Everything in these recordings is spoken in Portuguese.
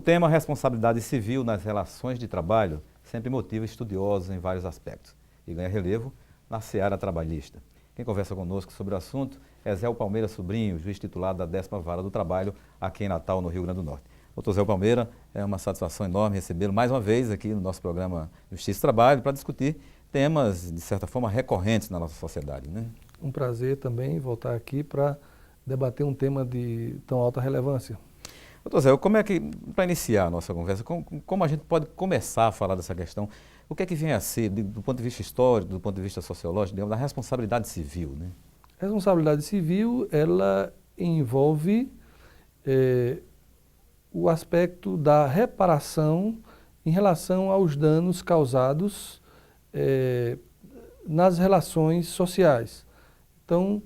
tema responsabilidade civil nas relações de trabalho sempre motiva estudiosos em vários aspectos e ganha relevo na seara trabalhista. Quem conversa conosco sobre o assunto é Zé Palmeira Sobrinho, juiz titulado da 10ª Vara do Trabalho aqui em Natal, no Rio Grande do Norte. Doutor Zé Palmeira, é uma satisfação enorme recebê-lo mais uma vez aqui no nosso programa Justiça e Trabalho para discutir temas, de certa forma, recorrentes na nossa sociedade, né? Um prazer também voltar aqui para debater um tema de tão alta relevância. Doutor Zé, como é que, para iniciar a nossa conversa, como a gente pode começar a falar dessa questão? O que é que vem a ser, do ponto de vista histórico, do ponto de vista sociológico, digamos, da responsabilidade civil, né? A responsabilidade civil, ela envolve o aspecto da reparação em relação aos danos causados nas relações sociais. Então,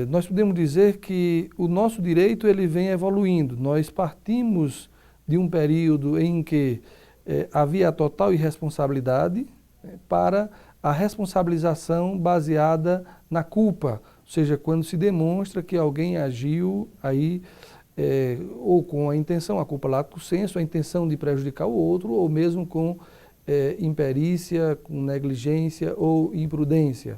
nós podemos dizer que o nosso direito ele vem evoluindo. Nós partimos de um período em que havia a total irresponsabilidade para a responsabilização baseada na culpa, ou seja, quando se demonstra que alguém agiu aí ou com a intenção, a culpa lato sensu, a intenção de prejudicar o outro, ou mesmo com imperícia, com negligência ou imprudência.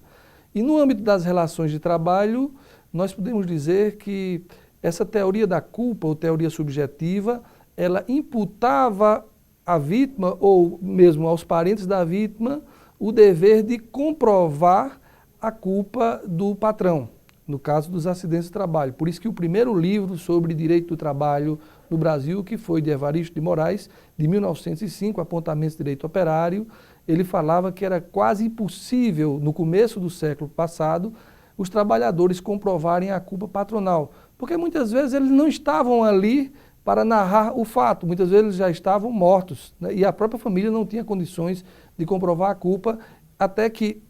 E no âmbito das relações de trabalho, nós podemos dizer que essa teoria da culpa, ou teoria subjetiva, ela imputava à vítima, ou mesmo aos parentes da vítima, o dever de comprovar a culpa do patrão, no caso dos acidentes de trabalho. Por isso que o primeiro livro sobre direito do trabalho no Brasil, que foi de Evaristo de Moraes, de 1905, Apontamentos de Direito Operário, ele falava que era quase impossível, no começo do século passado, os trabalhadores comprovarem a culpa patronal, porque muitas vezes eles não estavam ali para narrar o fato, muitas vezes eles já estavam mortos, né? E a própria família não tinha condições de comprovar a culpa, até que,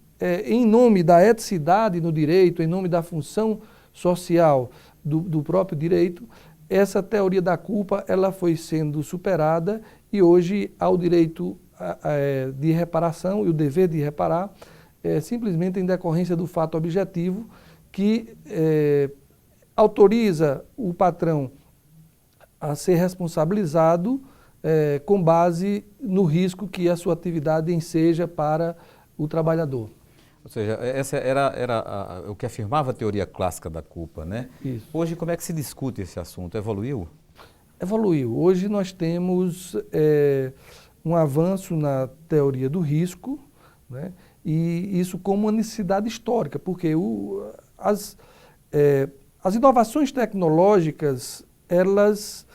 em nome da eticidade no direito, em nome da função social do próprio direito, essa teoria da culpa ela foi sendo superada e hoje há o direito de reparação e o dever de reparar simplesmente em decorrência do fato objetivo que autoriza o patrão a ser responsabilizado com base no risco que a sua atividade enseja para o trabalhador. Ou seja, essa era o que afirmava a teoria clássica da culpa, né? Isso. Hoje, como é que se discute esse assunto? Evoluiu? Evoluiu. Hoje nós temos um avanço na teoria do risco, né? E isso como uma necessidade histórica, porque as inovações tecnológicas, elas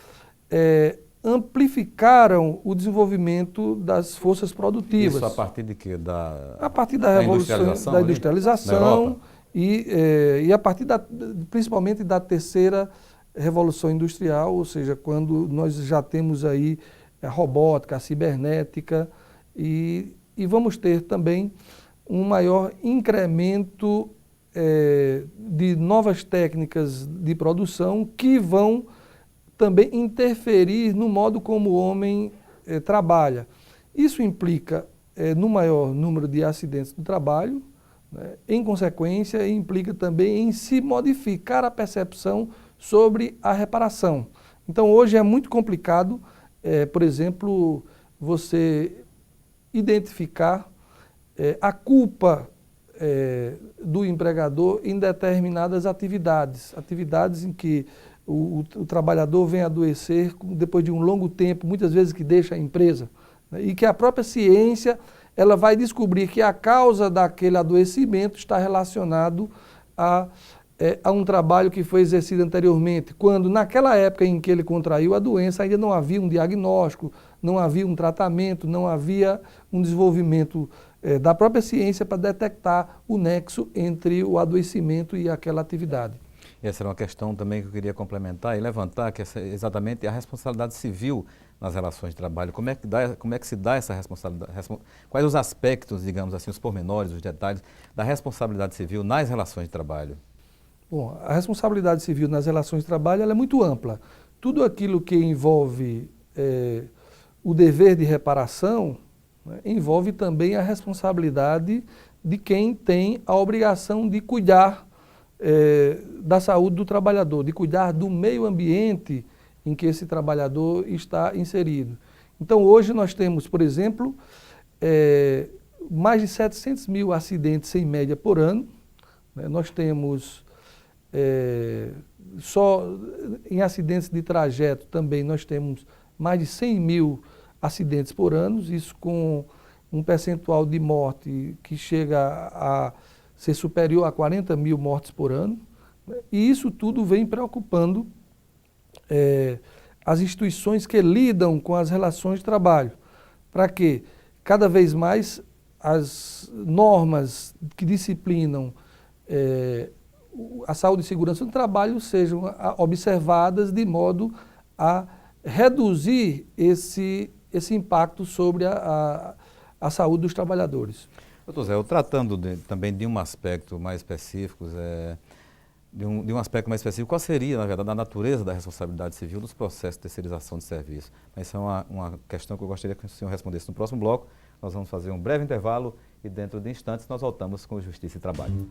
amplificaram o desenvolvimento das forças produtivas. Isso a partir de quê? A partir da revolução, da industrialização e a partir principalmente da terceira revolução industrial, ou seja, quando nós já temos aí a robótica, a cibernética e vamos ter também um maior incremento de novas técnicas de produção que vão também interferir no modo como o homem trabalha. Isso implica no maior número de acidentes do trabalho, né? Em consequência, implica também em se modificar a percepção sobre a reparação. Então, hoje é muito complicado, por exemplo, você identificar a culpa do empregador em determinadas atividades em que o trabalhador vem adoecer depois de um longo tempo, muitas vezes que deixa a empresa, né? E que a própria ciência ela vai descobrir que a causa daquele adoecimento está relacionado a um trabalho que foi exercido anteriormente, quando naquela época em que ele contraiu a doença ainda não havia um diagnóstico, não havia um tratamento, não havia um desenvolvimento da própria ciência para detectar o nexo entre o adoecimento e aquela atividade. Essa era uma questão também que eu queria complementar e levantar, que é exatamente a responsabilidade civil nas relações de trabalho. Como é que se dá essa responsabilidade? Quais os aspectos, digamos assim, os pormenores, os detalhes da responsabilidade civil nas relações de trabalho? Bom, a responsabilidade civil nas relações de trabalho ela é muito ampla. Tudo aquilo que envolve o dever de reparação, né, envolve também a responsabilidade de quem tem a obrigação de cuidar da saúde do trabalhador, de cuidar do meio ambiente em que esse trabalhador está inserido. Então, hoje nós temos, por exemplo, mais de 700 mil acidentes em média por ano, né? Nós temos, só em acidentes de trajeto também, nós temos mais de 100 mil acidentes por ano, isso com um percentual de morte que chega a ser superior a 40 mil mortes por ano, né? E isso tudo vem preocupando as instituições que lidam com as relações de trabalho, para que cada vez mais as normas que disciplinam a saúde e segurança do trabalho sejam observadas de modo a reduzir esse impacto sobre a saúde dos trabalhadores. Doutor Zé, tratando também de um aspecto mais específico, de um aspecto mais específico, qual seria, na verdade, a natureza da responsabilidade civil nos processos de terceirização de serviço? Essa é uma questão que eu gostaria que o senhor respondesse no próximo bloco. Nós vamos fazer um breve intervalo e dentro de instantes nós voltamos com Justiça e Trabalho.